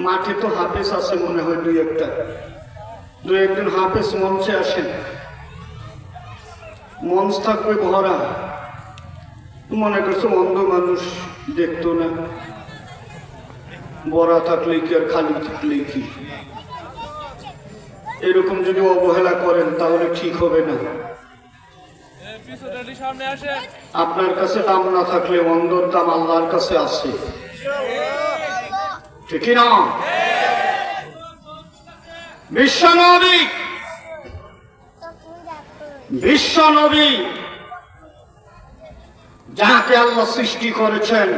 মাঠে তো হাফেজ আছে মনে হয় দুই একজন হাফেজ মঞ্চে আসেন, মঞ্চ থাকবে ভরা, মনে করছে অন্ধ মানুষ দেখতো না, ভরা থাকলেই কি আর খালি থাকলেই কি, এরকম যদি অবহেলা করেন তাহলে ঠিক হবে না। আপনার কাছে দাম না থাকলে অন্ধর দাম আল্লাহর কাছে আছে, ঠিক না? বিশ্বনবী যাকে আল্লাহ সৃষ্টি করেছেন,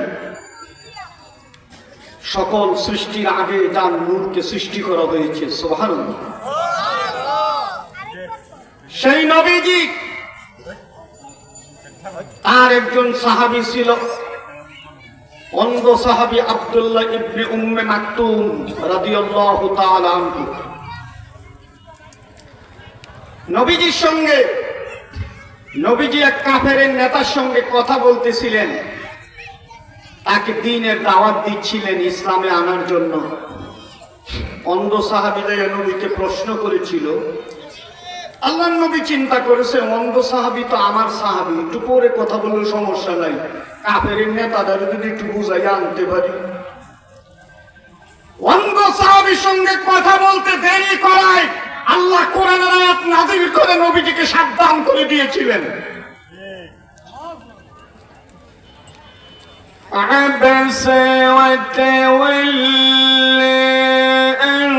সকল সৃষ্টির আগে তার নূরকে সৃষ্টি করা হয়েছে। সুবহানাল্লাহ। সেই নবীজি তার একজন সাহাবী ছিল, অন্ধ সাহাবী আব্দুল্লাহ ইবনে উম্মে মাকতুম রাদিয়াল্লাহু তাআলা আনহু। নবীজির সঙ্গে নবীজি এক কাফেরের নেতার সঙ্গে কথা বলতেছিলেন, তাকে দ্বীনের দাওয়াত দিচ্ছিলেন ইসলামে আনার জন্য। অন্ধ সাহাবীরা নবীকে প্রশ্ন করেছিল, আল্লাহর নবী চিন্তা করেছে অন্ধ সাহাবী তো আমার সাহাবী, একটু পরে কথা বললে সমস্যা নাই, কাফেরের নেতাদের যদি একটু বুঝাইয়া আনতে পারি। অন্ধ সাহাবীর সঙ্গে কথা বলতে দেরি করায় আল্লাহ কোরআনের আয়াত নাযিল করে নবীজিকে সাবধান করে দিয়েছিলেন। عبس وتولى أن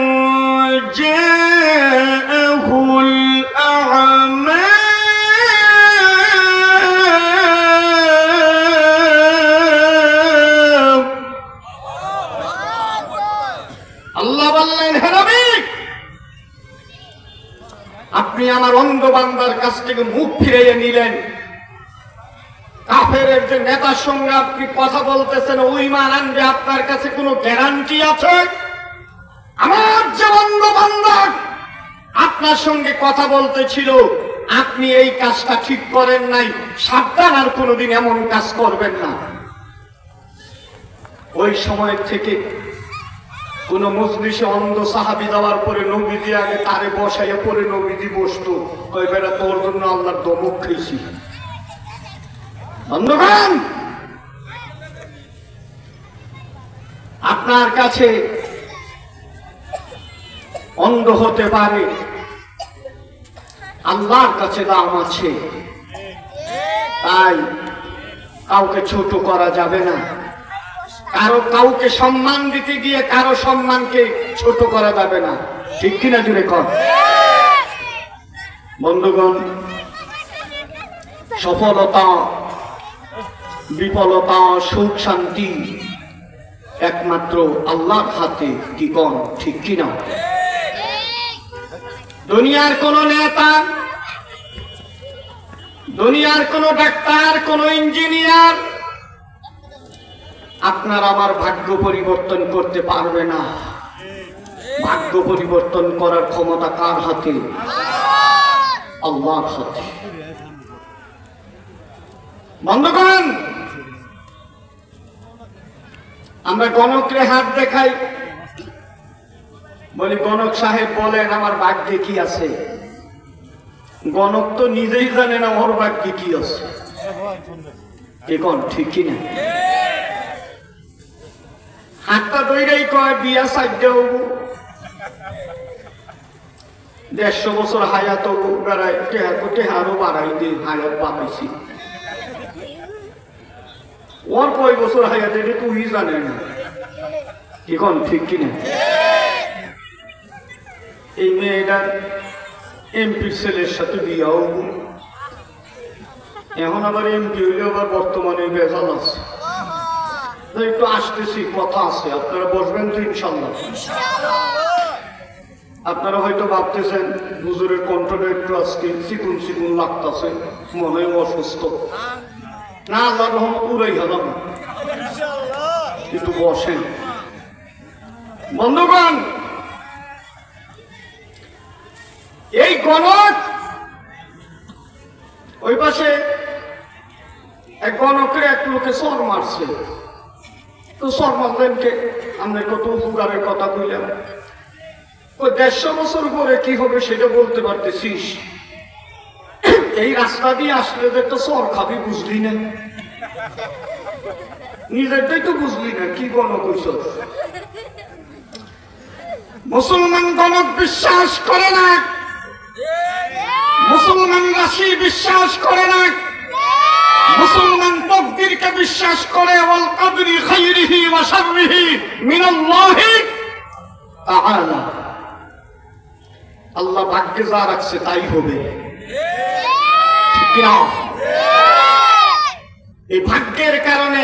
جاءه الأعمى আল্লাহ বললেন, হে নবী, আপনি আমার অন্ধ বান্দার কাছ থেকে মুখ ফিরিয়ে নিলেন। কাফেরের যে নেতার সঙ্গে আপনি কথা বলতেছেন, ওই ঈমান আনবে, আপনার কাছে কোনো গ্যারান্টি আছে? আমার যে অন্ধ বান্দা আপনার সঙ্গে কথা বলতেছিল, আপনি এই কাজটা ঠিক করেন নাই, সাবধান, আর কোনোদিন এমন কাজ করবেন না। ওই সময় থেকে কোন মজলিসে অন্ধ সাহাবী যাওয়ার পরে নবীজি আগে তারে বসাইয়া পরে নবীজি বসতো, ওই বেটা তোর জন্য আল্লাহর দমক খেয়েছি। বন্ধুগণ, আপনার কাছে অন্ধ হতে পারে, আল্লাহর কাছে দাম আছে, তাই কাউকে ছোট করা যাবে না। কাউকে সম্মান দিতে গিয়ে কারো সম্মানকে ছোট করা যাবে না, ঠিক কিনা জুড়ে কর। বন্ধুগণ, সফলতা, বিফলতা, সুখ শান্তি একমাত্র আল্লাহর হাতে, কি কোন ঠিক কিনা? দুনিয়ার কোন নেতা, দুনিয়ার কোন ডাক্তার, কোন ইঞ্জিনিয়ার আপনার আমার ভাগ্য পরিবর্তন করতে পারবে না। ভাগ্য পরিবর্তন করার ক্ষমতা কার হাতে? আল্লাহর হাতে। বন্ধুগণ, আমরা গণকরে হাত দেখাই, বলি গণক সাহেব বলেন আমার ভাগ্যে কি আছে। গণক তো নিজেই জানে না ওর ভাগ্যে কি আছে, এখন ঠিক কিনা? হাতটা দইরাই কয় বিয়া সাইডেও 150 বছর হায়াত বেড়ায়, আরো বাড়াই দিয়ে হায়াত বাড়াইছি। ওর কয় বছর হায়াত এটা তুই জানে না, এখন ঠিক কিনা? এই মেয়েটার এমপি ছেলের সাথে বিয়াও, এখন আবার এমপি হইলে আবার বর্তমানে বেজাল আছে। একটু আসতেছি, কথা আছে, আপনারা বসবেন তো ইনশাল্লাহ। আপনারা হয়তো ভাবতেছেন হুজুরের কণ্ঠটা একটু আজকে চিকুন চিকুন লাগতেছে, মনে হয় অসুস্থ। না, আল্লাহ রহমত পুরাই হলাম, একটু বসেন। বন্ধুগণ, এই গণক, ওই পাশে এক গণকের এক লোকে সর মারছে, তো সর মারলেন কে? আমরা কত উপকারের কথা কইলাম, ওই 150 বছর পরে কি হবে সেটা বলতে পারতেছিস? এই রাস্তা দিয়ে আসলে তো একটা চর খাবি, বুঝলি না? নিজেরটাই তো বুঝলি না, কি গণক হইছ? মুসলমান গণক বিশ্বাস করে না, মুসলমান রাশি বিশ্বাস করে না, মুসলমান তকদিরকে বিশ্বাস করে। ওয়াল কদরি খাইরিহি ওয়া শাররিহি মিনাল্লাহি তাআলা। আল্লাহ ভাগ্যে যা রাখছে তাই হবে, ঠিক কি না? এই ভাগ্যের কারণে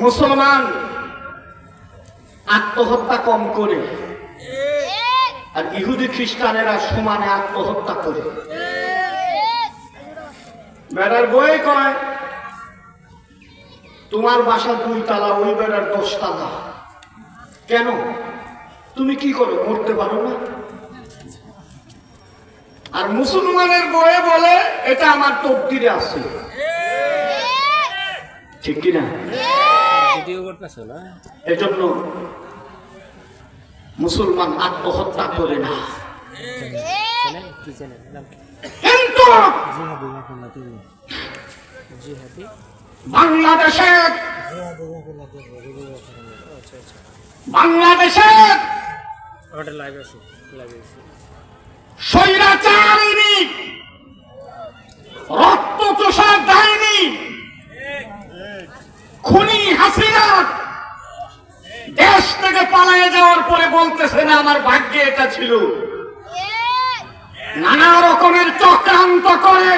মুসলমান আত্মহত্যা কম করে, আর ইহুদি খ্রিস্টানেরা সমানে আত্মহত্যা করে। বেড়ার বই কয় তোমার বাসা 2 তলা, ওই বেড়ার 10 তলা। কেন? তুমি কি করো? মরতে পারো না? আর মুসলমানের বয়ে বলে এটা আমার তকদিরে আছে, ঠিক কিনা? এজন্য মুসলমান আত্মহত্যা করে না। কিন্তু বাংলাদেশে স্বৈরাচারিণী রক্তচোষা ডাইনি খুনি হাসিনা দেশ থেকে পালিয়ে যাওয়ার পরে বলতেছে না আমার ভাগ্যে এটা ছিল। নানা রকমের চক্রান্ত করে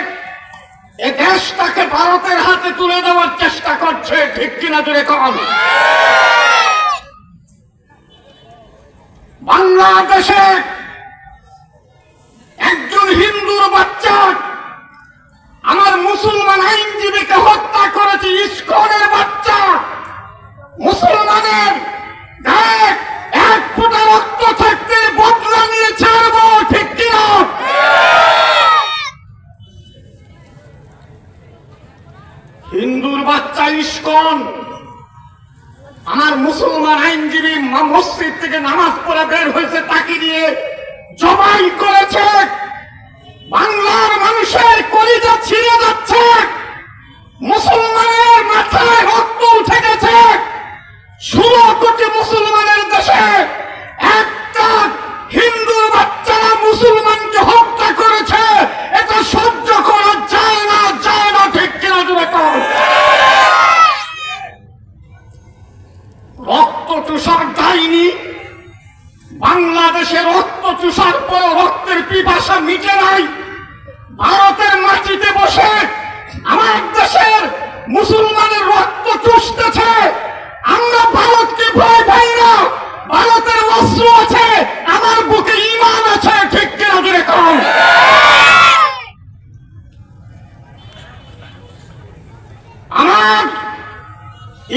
এ দেশটাকে ভারতের হাতে তুলে দেওয়ার চেষ্টা করছে, ঠিক কিনা জোরে কন? বাংলাদেশে একজন হিন্দুর বাচ্চা আমার মুসলমান আইনজীবীকে হত্যা করেছে, ইস্কনের বাচ্চা। মুসলমানের গায়ে 1 ফোঁটা রক্ত থাকতে বদলা নিয়ে ছাড়বো, ঠিক কিনা? হিন্দুর বাচ্চা ইস্কন আমার মুসলমান আইনজীবী মসজিদ থেকে নামাজ পড়ে বের হয়েছে, তাকে দিয়ে জবাই করেছে। বাংলার মানুষের কলিজা ছিঁড়ে যাচ্ছে, মুসলমানের মাথায় রক্ত উঠে গেছে। 16 কোটি মুসলমানের দেশে একটা হিন্দুর বাচ্চারা মুসলমানকে হত্যা করেছে, এটা সহ্য করা যায় না, যায় না, ঠিক কিনা জোরে কর? রক্ত চুষার ডাইনি বাংলাদেশে রক্ত চুষার পর রক্তের পিপাসা মিটে নাই। ভারতের মাটিতে বসে আমার দেশের মুসলমানের রক্ত চুষতেছে। আমরা ভারতকে ভয় পাই না, ভারতের অস্ত্র আছে, আমার বুকে ঈমান আছে, ঠিক কিনা জোরে কর? আমার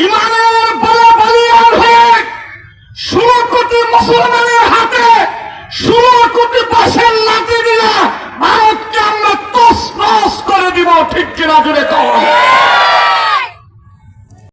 ঈমানের বলে বলিয়ান হয়ে 16 কোটি মুসলমানের হাতে 16 কোটি বাঁশের লাঠি দিয়া ভারতকে আমরা তছনছ করে দিব, ঠিক কিনা জোরে কর?